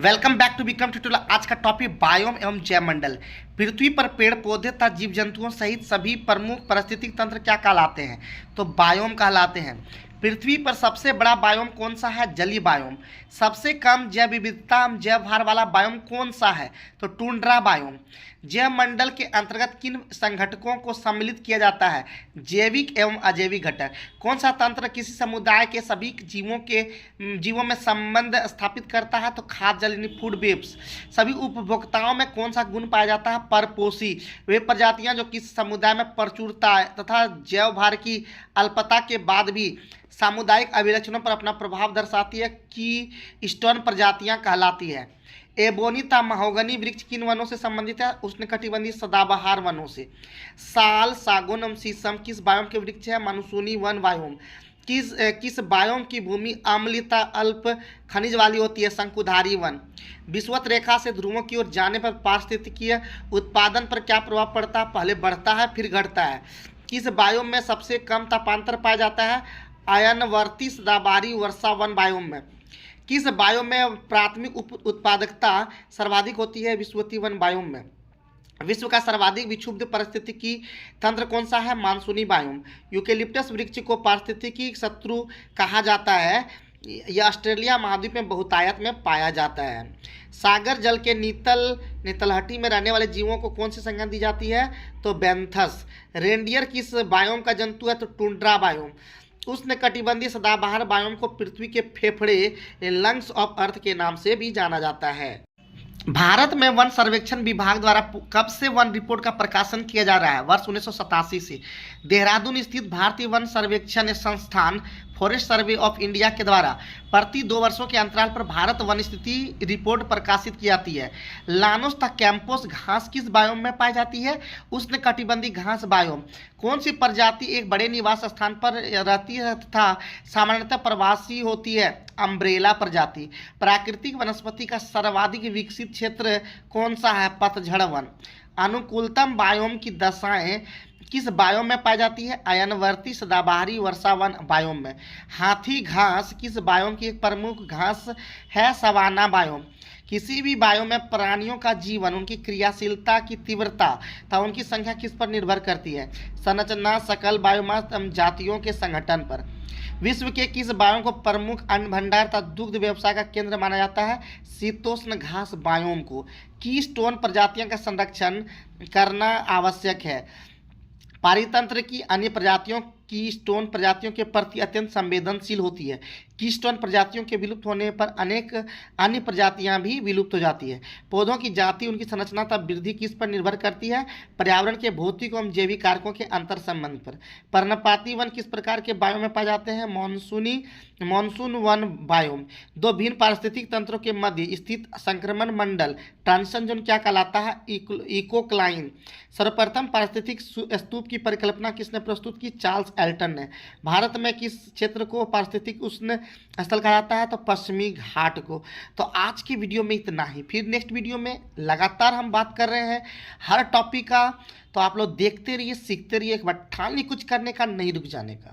Welcome back to Vikram tutorial. आज का topic biome एवं जैवमंडल। पृथ्वी पर पेड़ पौधे तथा जीव जंतुओं सहित सभी प्रमुख पारिस्थितिक तंत्र क्या कहलाते हैं? तो बायोम कहलाते हैं। पृथ्वी पर सबसे बड़ा बायोम कौन सा है? जलीय बायोम। सबसे कम जैव विविधता जैव भार वाला बायोम कौन सा है? तो टुंड्रा बायोम। जैव मंडल के अंतर्गत किन संघटकों को सम्मिलित किया जाता है? जैविक एवं अजैविक घटक। कौन सा तंत्र किसी समुदाय के सभी जीवों में संबंध स्थापित करता है? तो खाद्य जल यानी फूड वेब्स। सभी उपभोक्ताओं में कौन सा गुण पाया जाता है? परपोषी। वे प्रजातियां जो किसी समुदाय में प्रचुरता तथा जैव भार की अल्पता के बाद भी सामुदायिक अभिलक्षणों पर अपना प्रभाव दर्शाती है की स्टोन प्रजातियां कहलाती है। एबोनी तथा महोगनी वृक्ष किन वनों से संबंधित है? उष्णकटिबंधीय सदाबहार वनों से। साल, सागौन एवं शीशम किस बायोम के वृक्ष है? मानसूनी वन बायोम। किस बायोम की भूमि अम्लीयता अल्प खनिज वाली होती है? शंकुधारी वन। विषुवत रेखा से ध्रुवों की ओर जाने पर पारिस्थितिकीय उत्पादन पर क्या प्रभाव पड़ता है? पहले बढ़ता है फिर घटता है। किस बायोम में सबसे कम तापांतर पाया जाता है? अयनवर्ती सदाबहारी वर्षा वन बायोम में। किस बायोम में प्राथमिक उत्पादकता सर्वाधिक होती है? विषुवतीय वन बायोम में। विश्व का सर्वाधिक विक्षुब्ध पारिस्थितिकी तंत्र कौन सा है? मानसूनी बायोम। यूकेलिप्टस वृक्ष को पारिस्थितिकी शत्रु कहा जाता है। यह ऑस्ट्रेलिया महाद्वीप में बहुतायत में पाया जाता है। सागर जल के नितलहटी में रहने वाले जीवों को कौन सी संज्ञा दी जाती है? तो बेंथस। रेंडियर किस बायोम का जंतु है? तो टुंड्रा बायोम। उष्णकटिबंधीय सदाबहार बायोम को पृथ्वी के फेफड़े लंग्स ऑफ अर्थ के नाम से भी जाना जाता है। भारत में वन सर्वेक्षण विभाग द्वारा कब से वन रिपोर्ट का प्रकाशन किया जा रहा है? वर्ष 1987 से। देहरादून स्थित भारतीय वन सर्वेक्षण संस्थान फॉरेस्ट सर्वे ऑफ इंडिया के द्वारा प्रति 2 वर्षों के अंतराल पर भारत वन स्थिति रिपोर्ट प्रकाशित की जाती है। लानोस तथा कैंपोस घास किस बायोम में पाई जाती है? उष्णकटिबंधीय घास बायोम। कौन सी प्रजाति एक बड़े निवास स्थान पर रहती है तथा सामान्यतः प्रवासी होती है? अम्ब्रेला प्रजाति। प्राकृतिक वनस्पति का सर्वाधिक विकसित क्षेत्र कौन सा है? पतझड़ वन। अनुकूलतम बायोम की दशाएं किस बायोम में पाई जाती है? अयनवर्ती सदाबहारी वर्षा वन बायोम में। हाथी घास किस बायोम की एक प्रमुख घास है? Savanna biome. किसी भी बायोम में प्राणियों का जीवन, उनकी क्रियाशीलता की तीव्रता तथा उनकी संख्या किस पर निर्भर करती है? संरचना, सकल बायोमास जातियों के संगठन पर। विश्व के किस बायोम को प्रमुख अन्न भंडार तथा दुग्ध व्यवसाय का केंद्र माना जाता है? शीतोष्ण घास बायोम को। कीस्टोन प्रजातियों का संरक्षण करना आवश्यक है। पारितंत्र की अन्य प्रजातियों कीस्टोन प्रजातियों के प्रति अत्यंत संवेदनशील होती है। कीस्टोन प्रजातियों के विलुप्त होने पर अनेक अन्य प्रजातियां भी विलुप्त हो जाती है। पौधों की जाति, उनकी संरचना तथा वृद्धि किस पर निर्भर करती है? पर्यावरण के भौतिक एवं जैविक कारकों के अंतर संबंध पर। पर्णपाती वन किस प्रकार के बायोम में पाए जाते हैं? Monsoon one biome. दो भिन्न पारिस्थितिक तंत्रों के मध्य स्थित संक्रमण मंडल ट्रांजिशन जोन क्या कहलाता है? इकोक्लाइन। सर्वप्रथम पारिस्थितिक स्तूप की परिकल्पना किसने प्रस्तुत की? चार्ल्स एल्टन ने। भारत में किस क्षेत्र को पारिस्थितिक उष्ण स्थल कहा जाता है? तो पश्चिमी घाट को। तो आज की वीडियो में इतना ही। फिर नेक्स्ट वीडियो में लगातार हम बात कर रहे हैं हर टॉपिक का। तो आप लोग देखते रहिए, सीखते रहिए। एक बार ठान ली कुछ करने का, नहीं रुक जाने का।